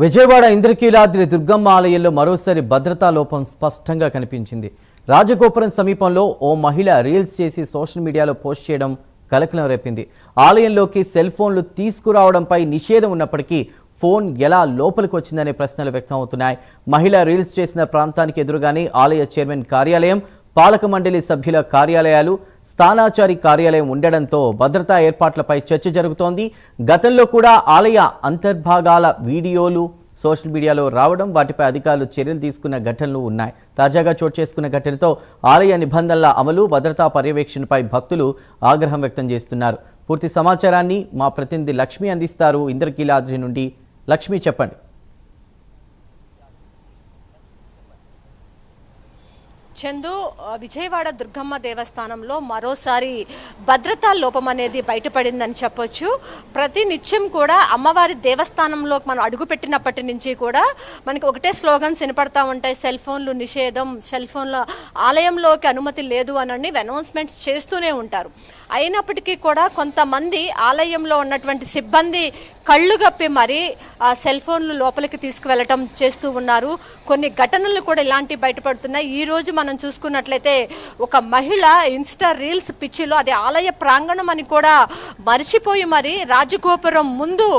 విజయవాడ ఇంద్రకీలాద్రి దుర్గమ్మ ఆలయంలో మరోసారి భద్రతా లోపం స్పష్టంగా కనిపించింది. రాజగోపురం సమీపంలో ఓ మహిళ రీల్స్ చేసి సోషల్ మీడియాలో పోస్ట్ చేయడం కలకలం రేపింది. ఆలయంలోకి సెల్ ఫోన్లు తీసుకురావడంపై నిషేధం ఉన్నప్పటికీ ఫోన్ ఎలా లోపలికి వచ్చిందనే ప్రశ్నలు వ్యక్తమవుతున్నాయి. మహిళ రీల్స్ చేసిన ప్రాంతానికి ఎదురుగానే ఆలయ చైర్మన్ కార్యాలయం, పాలక మండలి సభ్యుల కార్యాలయాలు, స్థానాచారి కార్యాలయం ఉండడంతో భద్రతా ఏర్పాట్లపై చర్చ జరుగుతోంది. గతంలో కూడా ఆలయ అంతర్భాగాల వీడియోలు సోషల్ మీడియాలో రావడం, వాటిపై అధికారులు చర్యలు తీసుకున్న ఘటనలు ఉన్నాయి. తాజాగా చోటు చేసుకున్న ఘటనతో ఆలయ నిబంధనల అమలు, భద్రతా పర్యవేక్షణపై భక్తులు ఆగ్రహం వ్యక్తం చేస్తున్నారు. పూర్తి సమాచారాన్ని మా ప్రతినిధి లక్ష్మి అందిస్తారు. ఇంద్రకీలాద్రి నుండి లక్ష్మి, చెప్పండి. చందు, విజయవాడ దుర్గమ్మ దేవస్థానంలో మరోసారి భద్రతా లోపం అనేది బయటపడిందని చెప్పొచ్చు. ప్రతి నిత్యం కూడా అమ్మవారి దేవస్థానంలో మనం అడుగుపెట్టినప్పటి నుంచి కూడా మనకి ఒకటే స్లోగన్స్ వినపడతా ఉంటాయి. సెల్ ఫోన్లు నిషేధం, సెల్ ఫోన్ల ఆలయంలోకి అనుమతి లేదు అని అనౌన్స్మెంట్స్ చేస్తూనే ఉంటారు. అయినప్పటికీ కూడా కొంతమంది ఆలయంలో ఉన్నటువంటి సిబ్బంది కళ్ళు గప్పి మరీ ఆ సెల్ ఫోన్లు లోపలికి తీసుకువెళ్ళటం చేస్తూ ఉన్నారు. కొన్ని ఘటనలు కూడా ఇలాంటివి బయటపడుతున్నాయి. ఈ రోజు మనం చూసుకున్నట్లయితే ఒక మహిళ ఇన్స్టా రీల్స్ పిచ్చిలో, అది ఆలయ ప్రాంగణం అని కూడా మర్చిపోయి మరి రాజగోపురం ముందు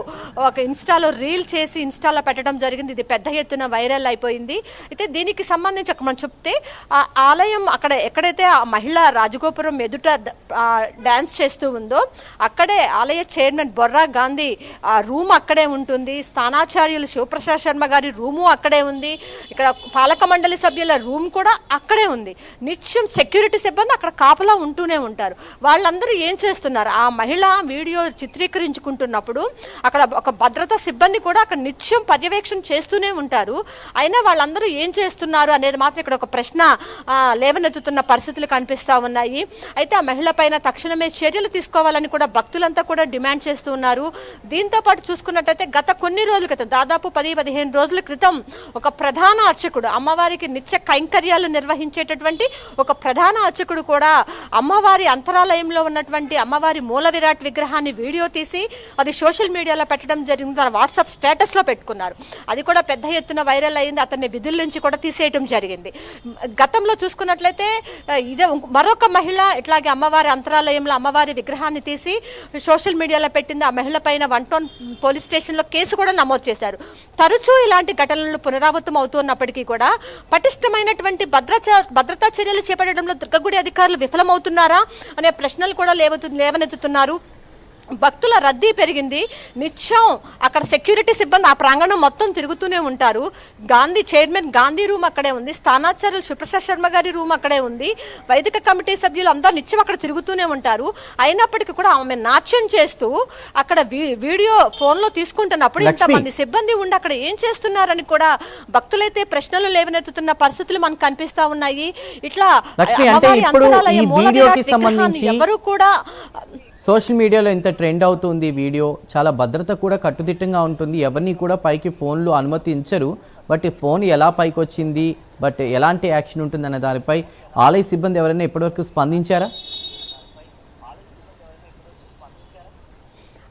ఒక ఇన్స్టాలో రీల్ చేసి ఇన్స్టాలో పెట్టడం జరిగింది. ఇది పెద్ద ఎత్తున వైరల్ అయిపోయింది. అయితే దీనికి సంబంధించి మనం చెప్తే ఆ ఆలయం అక్కడ ఎక్కడైతే ఆ మహిళ రాజగోపురం ఎదుట డ్యాన్స్ చేస్తూ ఉందో అక్కడే ఆలయ చైర్మన్ బొర్రా గాంధీ రూమ్ అక్కడే ఉంటుంది. స్థానాచార్యులు శివప్రసాద్ శర్మ గారి రూము అక్కడే ఉంది. ఇక్కడ పాలక మండలి సభ్యుల రూమ్ కూడా అక్కడే ఉంది. నిత్యం సెక్యూరిటీ సిబ్బంది అక్కడ కాపలా ఉంటూనే ఉంటారు. వాళ్ళందరూ ఏం చేస్తున్నారు, ఆ మహిళ వీడియో చిత్రీకరించుకుంటున్నప్పుడు అక్కడ ఒక భద్రతా సిబ్బంది కూడా అక్కడ నిత్యం పర్యవేక్షణ చేస్తూనే ఉంటారు. అయినా వాళ్ళందరూ ఏం చేస్తున్నారు అనేది మాత్రం ఇక్కడ ఒక ప్రశ్న లేవనెత్తుతున్న పరిస్థితులు కనిపిస్తూ ఉన్నాయి. అయితే ఆ మహిళ పైన తక్షణమే చర్యలు తీసుకోవాలని కూడా భక్తులంతా కూడా డిమాండ్ చేస్తూ ఉన్నారు. దీంతో పాటు చూసుకున్నట్టయితే గత కొన్ని రోజుల క్రితం, దాదాపు 10-15 రోజుల క్రితం ఒక ప్రధాన అర్చకుడు, అమ్మవారికి నిత్య కైంకర్యాలు నిర్వహించేటటువంటి ఒక ప్రధాన అర్చకుడు కూడా అమ్మవారి అంతరాలయంలో ఉన్నటువంటి అమ్మవారి మూల విరాట్ విగ్రహాన్ని వీడియో తీసి అది సోషల్ మీడియాలో పెట్టడం జరిగింది. తన వాట్సాప్ స్టేటస్లో పెట్టుకున్నారు. అది కూడా పెద్ద ఎత్తున వైరల్ అయింది. అతన్ని విధుల నుంచి కూడా తీసేయడం జరిగింది. గతంలో చూసుకున్నట్లయితే ఇదే మరొక మహిళ ఇట్లాగే అమ్మవారి అంతరాలయంలో అమ్మవారి విగ్రహాన్ని తీసి సోషల్ మీడియాలో పెట్టింది. ఆ మహిళ పైన 1 టౌన్ పోలీస్ స్టేషన్లో కేసు కూడా నమోదు చేశారు. తరచూ ఇలాంటి ఘటనలు పునరావృతం అవుతున్నప్పటికీ కూడా పటిష్టమైనటువంటి భద్రతా చర్యలు చేపట్టడంలో దుర్గగుడి అధికారులు విఫలమవుతున్నారా అనే ప్రశ్నలు కూడా లేవనెత్తుతున్నారు. భక్తుల రద్దీ పెరిగింది. నిత్యం అక్కడ సెక్యూరిటీ సిబ్బంది ఆ ప్రాంగణం మొత్తం తిరుగుతూనే ఉంటారు. గాంధీ చైర్మన్ గాంధీ రూమ్ అక్కడే ఉంది. స్థానాచార్యులు శివప్రసాద్ శర్మ గారి రూమ్ అక్కడే ఉంది. వైదిక కమిటీ సభ్యులు అందరూ నిత్యం అక్కడ తిరుగుతూనే ఉంటారు. అయినప్పటికీ కూడా ఆమె నాట్యం చేస్తూ అక్కడ వీడియో ఫోన్లో తీసుకుంటున్నప్పుడు ఇంతమంది సిబ్బంది ఉండి అక్కడ ఏం చేస్తున్నారని కూడా భక్తులైతే ప్రశ్నలు లేవనెత్తుతున్న పరిస్థితులు మనకు కనిపిస్తా ఉన్నాయి. ఇట్లా ఎవరు కూడా సోషల్ మీడియాలో ఎంత ట్రెండ్ అవుతుంది వీడియో, చాలా భద్రత కూడా కట్టుదిట్టంగా ఉంటుంది. ఎవరిని కూడా పైకి ఫోన్లు అనుమతించరు. బట్ ఫోన్ ఎలా పైకి వచ్చింది, బట్ ఎలాంటి యాక్షన్ ఉంటుందనే దానిపై ఆలయ సిబ్బంది ఎవరైనా ఇప్పటివరకు స్పందించారా?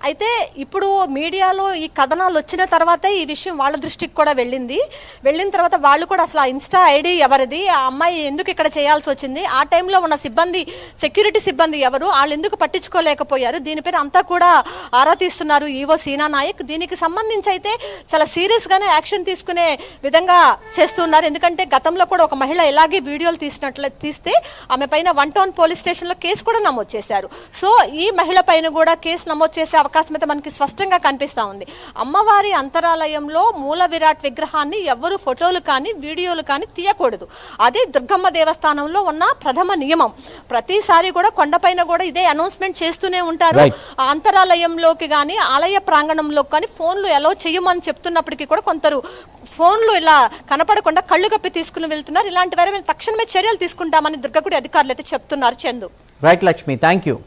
అయితే ఇప్పుడు మీడియాలో ఈ కథనాలు వచ్చిన తర్వాతే ఈ విషయం వాళ్ళ దృష్టికి కూడా వెళ్ళిన తర్వాత వాళ్ళు కూడా అసలు ఆ ఇన్స్టా ఐడి ఎవరిది, ఆ అమ్మాయి ఎందుకు ఇక్కడ చేయాల్సి వచ్చింది, ఆ టైంలో ఉన్న సిబ్బంది, సెక్యూరిటీ సిబ్బంది ఎవరు, వాళ్ళు ఎందుకు పట్టించుకోలేకపోయారు, దీనిపైన అంతా కూడా ఆరా తీస్తున్నారు ఈవో సీనా నాయక్. దీనికి సంబంధించి అయితే చాలా సీరియస్గానే యాక్షన్ తీసుకునే విధంగా చేస్తున్నారు. ఎందుకంటే గతంలో కూడా ఒక మహిళ ఇలాగే వీడియోలు తీస్తే ఆమె పైన 1 టౌన్ పోలీస్ స్టేషన్లో కేసు కూడా నమోదు చేశారు. సో ఈ మహిళ పైన కూడా కేసు నమోదు చేసే అవకాశం అయితే మనకి స్పష్టంగా కనిపిస్తూ ఉంది. అమ్మవారి అంతరాలయంలో మూల విరాట్ విగ్రహాన్ని ఎవరు ఫోటోలు కానీ వీడియోలు కానీ తీయకూడదు. అదే దుర్గమ్మ దేవస్థానంలో ఉన్న ప్రథమ నియమం. ప్రతిసారి కూడా కొండపైన కూడా ఇదే అనౌన్స్మెంట్ చేస్తూనే ఉంటారు. అంతరాలయంలోకి కానీ ఆలయ ప్రాంగణంలో కానీ ఫోన్లు ఎలా చేయమని చెప్తున్నప్పటికీ కూడా కొందరు ఫోన్లు ఇలా కనపడకుండా కళ్ళు కప్పి తీసుకుని వెళ్తున్నారు. ఇలాంటి వారి తక్షణమే చర్యలు తీసుకుంటామని దుర్గగుడి అధికారులు అయితే చెప్తున్నారు. Chandu. Right Lakshmi, thank you.